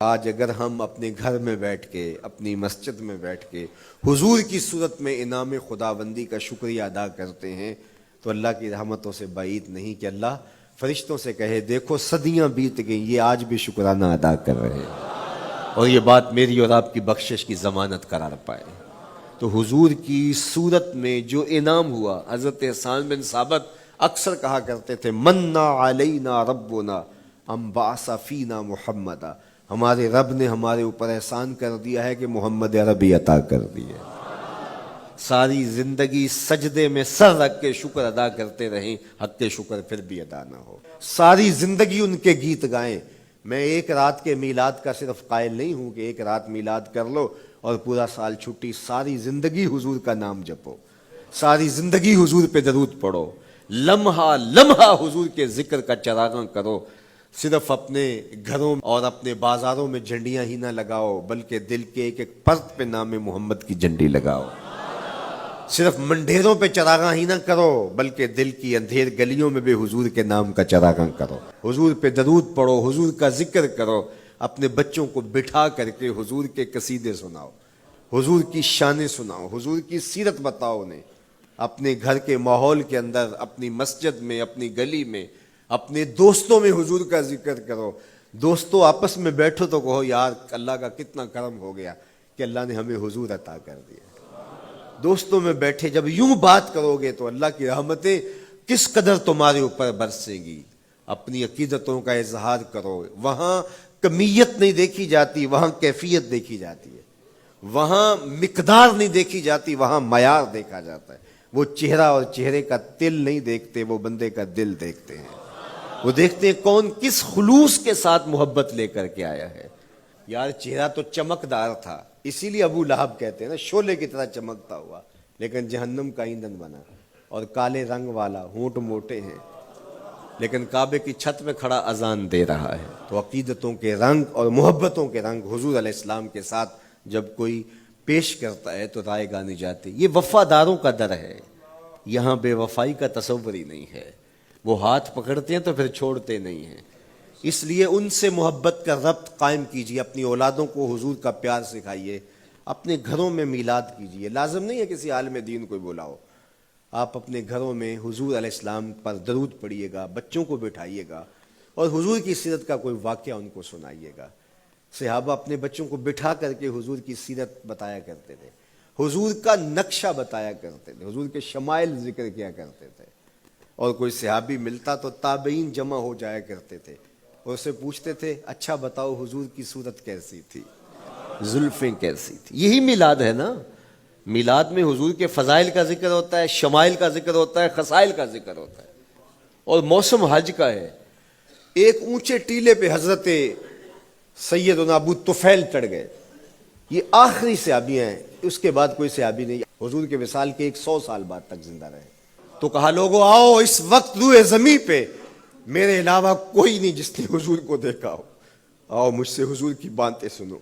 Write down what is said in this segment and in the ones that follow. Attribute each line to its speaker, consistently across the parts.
Speaker 1: آج اگر ہم اپنے گھر میں بیٹھ کے اپنی مسجد میں بیٹھ کے حضور کی صورت میں انعام خداوندی کا شکریہ ادا کرتے ہیں تو اللہ کی رحمتوں سے بعید نہیں کہ اللہ فرشتوں سے کہے دیکھو صدیاں بیت گئیں یہ آج بھی شکرانہ ادا کر رہے ہیں اور یہ بات میری اور آپ کی بخشش کی ضمانت قرار پائے۔ تو حضور کی صورت میں جو انعام ہوا، حضرت حسان بن ثابت اکثر کہا کرتے تھے منّا علینا ربنا ام بعث فینا محمدا، ہمارے رب نے ہمارے اوپر احسان کر دیا ہے کہ محمد عربی عطا کر دی ہے۔ ساری زندگی سجدے میں سر رکھ کے شکر ادا کرتے رہیں، حق کے شکر پھر بھی ادا نہ ہو۔ ساری زندگی ان کے گیت گائیں۔ میں ایک رات کے میلاد کا صرف قائل نہیں ہوں کہ ایک رات میلاد کر لو اور پورا سال چھٹی، ساری زندگی حضور کا نام جپو، ساری زندگی حضور پہ درود پڑھو، لمحہ لمحہ حضور کے ذکر کا چراغاں کرو۔ صرف اپنے گھروں اور اپنے بازاروں میں جھنڈیاں ہی نہ لگاؤ بلکہ دل کے ایک ایک پرت پہ نام محمد کی جھنڈی لگاؤ۔ صرف منڈیروں پہ چراغاں ہی نہ کرو بلکہ دل کی اندھیر گلیوں میں بھی حضور کے نام کا چراغاں کرو، حضور پہ درود پڑھو، حضور کا ذکر کرو، اپنے بچوں کو بٹھا کر کے حضور کے قصیدے سناؤ، حضور کی شانیں سناؤ، حضور کی سیرت بتاؤ انہیں۔ اپنے گھر کے ماحول کے اندر، اپنی مسجد میں، اپنی گلی میں، اپنے دوستوں میں حضور کا ذکر کرو۔ دوستوں آپس میں بیٹھو تو کہو یار اللہ کا کتنا کرم ہو گیا کہ اللہ نے ہمیں حضور عطا کر دیا۔ دوستوں میں بیٹھے جب یوں بات کرو گے تو اللہ کی رحمتیں کس قدر تمہارے اوپر برسیں گی۔ اپنی عقیدتوں کا اظہار کرو، وہاں کمیت نہیں دیکھی جاتی، وہاں کیفیت دیکھی جاتی ہے، وہاں مقدار نہیں دیکھی جاتی، وہاں معیار دیکھا جاتا ہے۔ وہ چہرہ اور چہرے کا تل نہیں دیکھتے، وہ بندے کا دل دیکھتے ہیں، وہ دیکھتے ہیں کون کس خلوص کے ساتھ محبت لے کر کے آیا ہے۔ یار چہرہ تو چمکدار تھا، اسی لیے ابو لہب کہتے ہیں نا شعلے کی طرح چمکتا ہوا، لیکن جہنم کا ایندھن بنا، اور کالے رنگ والا، ہونٹ موٹے ہیں، لیکن کعبے کی چھت میں کھڑا اذان دے رہا ہے۔ تو عقیدتوں کے رنگ اور محبتوں کے رنگ حضور علیہ السلام کے ساتھ جب کوئی پیش کرتا ہے تو رائے گانی جاتی۔ یہ وفاداروں کا در ہے، یہاں بے وفائی کا تصور ہی نہیں ہے۔ وہ ہاتھ پکڑتے ہیں تو پھر چھوڑتے نہیں ہیں، اس لیے ان سے محبت کا ربط قائم کیجیے، اپنی اولادوں کو حضور کا پیار سکھائیے، اپنے گھروں میں میلاد کیجیے۔ لازم نہیں ہے کسی عالم دین کو بلاؤ، آپ اپنے گھروں میں حضور علیہ السلام پر درود پڑھیے گا، بچوں کو بٹھائیے گا اور حضور کی سیرت کا کوئی واقعہ ان کو سنائیے گا۔ صحابہ اپنے بچوں کو بٹھا کر کے حضور کی سیرت بتایا کرتے تھے، حضور کا نقشہ بتایا کرتے تھے، حضور کے شمائل ذکر کیا کرتے تھے، اور کوئی صحابی ملتا تو تابعین جمع ہو جایا کرتے تھے اور اسے پوچھتے تھے اچھا بتاؤ حضور کی صورت کیسی تھی، زلفیں کیسی تھی۔ یہی میلاد ہے نا، میلاد میں حضور کے فضائل کا ذکر ہوتا ہے، شمائل کا ذکر ہوتا ہے، خصائل کا ذکر ہوتا ہے، اور موسم حج کا ہے۔ ایک اونچے ٹیلے پہ حضرت سیدنا ابو طفیل چڑھ گئے، یہ آخری صحابی ہیں، اس کے بعد کوئی صحابی نہیں، حضور کے وصال کے 100 سال بعد تک زندہ رہے۔ تو کہا لوگوں آؤ اس وقت روئے زمین پہ میرے علاوہ کوئی نہیں جس نے حضور کو دیکھا ہو، آؤ مجھ سے حضور کی باتیں سنو۔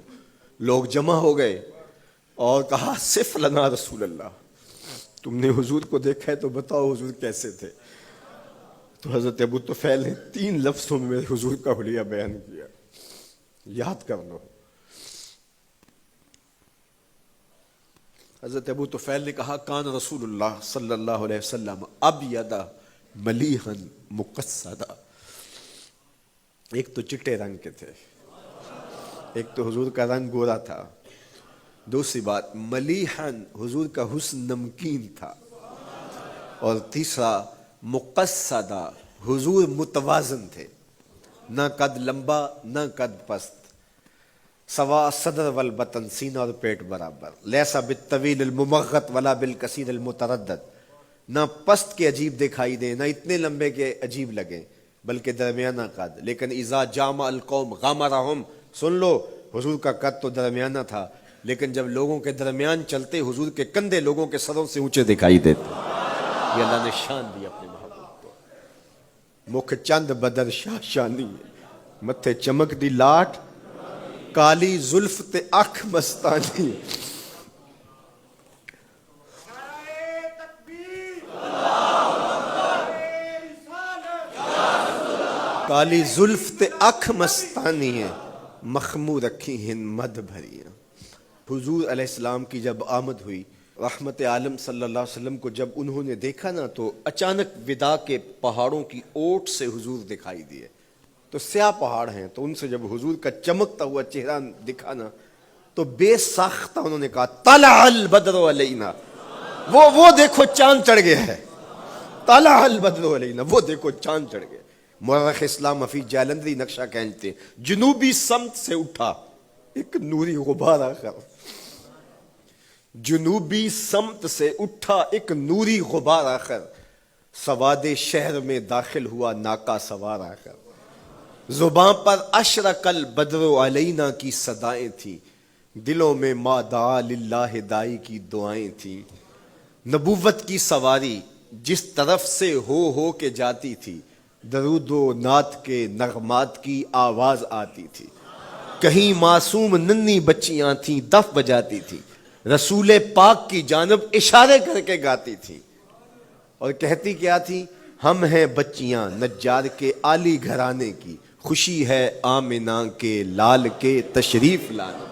Speaker 1: لوگ جمع ہو گئے اور کہا صف لنا رسول اللہ، تم نے حضور کو دیکھا ہے تو بتاؤ حضور کیسے تھے۔ تو حضرت ابو طفیل نے 3 لفظوں میں میرے حضور کا حلیہ بیان کیا، یاد کر لو۔ حضرت ابو طفیل نے کہا کان رسول اللہ صلی اللہ علیہ وسلم ابیض ملیحا مقصدا، ایک تو چٹے رنگ کے تھے، ایک تو حضور کا رنگ گورا تھا، دوسری بات ملیحا حضور کا حسن نمکین تھا، اور تیسرا مقصدا حضور متوازن تھے، نہ قد لمبا نہ قد پست، سوا صدر والبطن، سینہ اور پیٹ برابر، لیسا بالطویل الممغط ولا بالکثیر المتردد، نہ پست کے عجیب دکھائی دیں نہ اتنے لمبے کے عجیب لگیں بلکہ درمیانہ قد، لیکن اذا جامع القوم غامرہم، سن لو حضور کا قد تو درمیانہ تھا لیکن جب لوگوں کے درمیان چلتے حضور کے کندھے لوگوں کے سروں سے اونچے دکھائی دیتے۔ یہ اللہ نے شان دی اپنے محبوب کو۔ مکھ چند بدر شاہ شانی، متھے چمک دی لاٹ، کالی زلف تے اکھ مستانی، کالی زلف تے اکھ مستانی ہے، مخمور رکھی ہن مد بھریاں۔ حضور علیہ السلام کی جب آمد ہوئی، رحمت عالم صلی اللہ علیہ وسلم کو جب انہوں نے دیکھا نا تو اچانک ودا کے پہاڑوں کی اوٹ سے حضور دکھائی دیے۔ تو سیاہ پہاڑ ہیں، تو ان سے جب حضور کا چمکتا ہوا چہرہ دکھا نا تو بے ساختہ انہوں نے کہا طلع البدر علینا، وہ دیکھو چاند چڑھ گیا ہے، طلع البدر علینا، وہ دیکھو چاند چڑھ گیا۔ مورخ اسلام حفیظ جالندری نقشہ کھینچتے ہیں، جنوبی سمت سے اٹھا ایک نوری غبار آخر، جنوبی سمت سے اٹھا ایک نوری غبار آخر، سواد شہر میں داخل ہوا ناکا سوار آخر، زباں پر اشرق البدر علینا کی صدائیں تھیں، دلوں میں ما دعا للہ دائی کی دعائیں تھیں، نبوت کی سواری جس طرف سے ہو کے جاتی تھی، درود و نعت کے نغمات کی آواز آتی تھی، کہیں معصوم ننھی بچیاں تھیں دف بجاتی تھی، رسول پاک کی جانب اشارے کر کے گاتی تھی، اور کہتی کیا تھی؟ ہم ہیں بچیاں نجار کے عالی گھرانے کی، خوشی ہے آمنہ کے لال کے تشریف لانے۔